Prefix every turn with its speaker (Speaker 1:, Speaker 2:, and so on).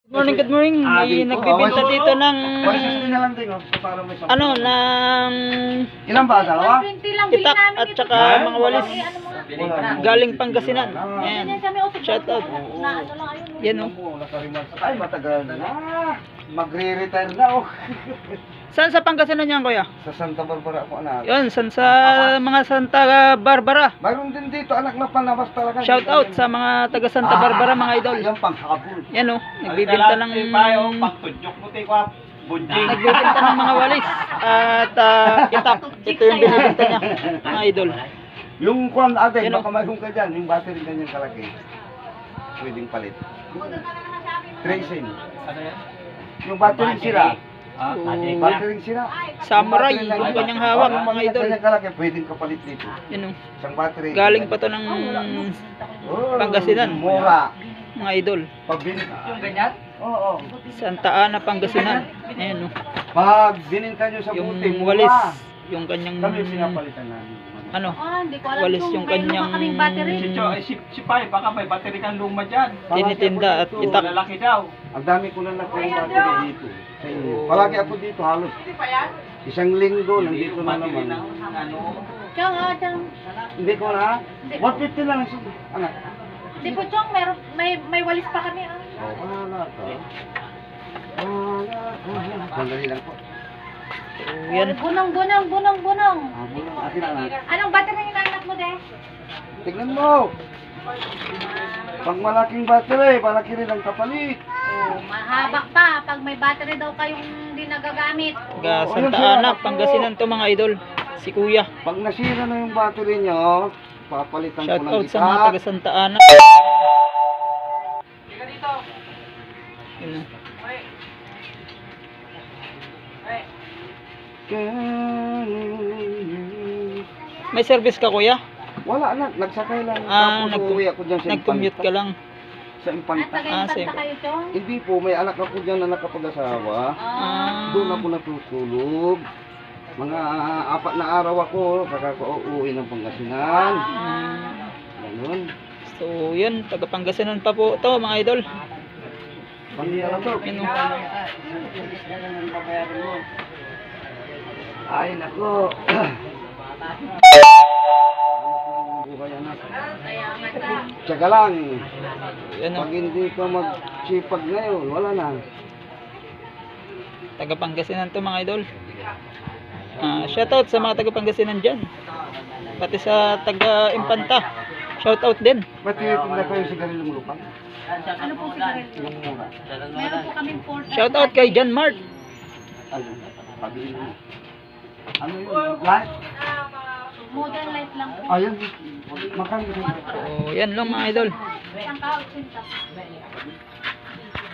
Speaker 1: Good morning. May nagbibenta dito ng ano, ng
Speaker 2: Ilan ba? Dalawa?
Speaker 1: itak at saka mga walis. Galing Pangasinan. Ayan. Shout out. Yan o.
Speaker 2: Ay, matagal na. Magre-retire na oh.
Speaker 1: Saan sa Pangasinan yan, kuya?
Speaker 2: Sa Santa Barbara ako anak.
Speaker 1: Yun, sa mga Santa Barbara.
Speaker 2: Mayroon din dito anak na panabas talaga.
Speaker 1: Shout out sa mga taga Santa Barbara, mga idol.
Speaker 2: Yan panghabol.
Speaker 1: Yan o. Nagbibenta ng nagbibenta ng mga walis at itak. Ito yung binibenta niya, mga idol.
Speaker 2: Yung kwan ate,
Speaker 1: Yan,
Speaker 2: baka mayroon ka dyan. Yung battery ganyan kalaki. Pwedeng palit. Tracing. Yung battery sira. Battery sira.
Speaker 1: Samurai, yung kanyang hawak, mga idol.
Speaker 2: Ganyan kalaki, pwedeng kapalit dito.
Speaker 1: Yan o.
Speaker 2: Isang battery.
Speaker 1: Galing pa to ng Pangasinan,
Speaker 2: Mura.
Speaker 1: mga idol.
Speaker 2: Pabili. Yung ganyan? Oo.
Speaker 1: Santa Ana, Pangasinan. Ayan o.
Speaker 2: Pag bininta nyo sa
Speaker 1: Yung
Speaker 2: buti,
Speaker 1: walis,
Speaker 2: mura.
Speaker 1: yung kanyang
Speaker 2: Kami pinapalitan namin.
Speaker 1: ano,
Speaker 3: Hindi ko alam
Speaker 1: walis
Speaker 3: kung
Speaker 1: yung
Speaker 3: mayroon
Speaker 1: kanyang
Speaker 3: pa kaming battery.
Speaker 4: Si Pai, baka may battery kang luma dyan.
Speaker 1: tinitinda at itak.
Speaker 4: Lalaki daw.
Speaker 2: Ang dami ko na nakuha battery dito. Sa inyo. Palagi ako dito halos. Isang linggo, nandito na naman.
Speaker 3: Chong, Chong.
Speaker 2: Hindi ko na. 150 lang. Anak.
Speaker 3: Di po, Chong, may walis pa kami.
Speaker 2: Oh, wala ka. Sandali lang po.
Speaker 1: So, yan.
Speaker 3: Bunong.
Speaker 2: Bulang. Akin na anak.
Speaker 3: Anong battery yung naanak mo, de?
Speaker 2: Tignan mo. Pag malaking battery, malaki rin ang kapalit.
Speaker 3: Mahaba pa. Pag may battery daw kayong hindi nagagamit.
Speaker 1: Taga Santa Ana, Pangasinan to, mga idol. Si kuya.
Speaker 2: Pag nasira na yung battery nyo, papalitan
Speaker 1: Shout
Speaker 2: ko ng
Speaker 1: out sa mga taga Santa Ana. Yun o. May service ka, kuya?
Speaker 2: Wala na, nagsakay lang.
Speaker 1: Ah,
Speaker 2: Tapos uuwi ako dyan sa
Speaker 1: Nag-commute ka lang.
Speaker 2: Sa
Speaker 3: At
Speaker 2: Impanta.
Speaker 3: tagayintanta
Speaker 1: same.
Speaker 3: kayo, Chong?
Speaker 2: Hindi po, may anak ako dyan na nakapag-asawa. Doon ako natutulog. Mga 4 na araw ako, saka ako uuwi ng Pangasinan. Ganun.
Speaker 1: So, yun. Taga Pangasinan pa po to, mga idol.
Speaker 2: Pangasinan to.
Speaker 1: Yun o.
Speaker 2: Ay, nako. Buhay anak. Tsaga lang.
Speaker 1: Yan o.
Speaker 2: Pag hindi ka magsipag ngayon, wala na.
Speaker 1: Taga Pangasinan to, mga idol. Shoutout sa mga taga Pangasinan dyan. Pati sa taga Impanta. Shoutout din.
Speaker 2: Ba't tinitinda kayo sa garilong lupang?
Speaker 3: Ano po sigarilyo?
Speaker 2: Yung mura.
Speaker 3: Meron po kaming port.
Speaker 1: Shoutout kay John Mart.
Speaker 2: Ano? Pabili mo. Ano yun? Light?
Speaker 3: Modern light lang po.
Speaker 2: Ayun. Makano yun?
Speaker 1: So, yan lang, mga idol.
Speaker 3: Isang ka, 80.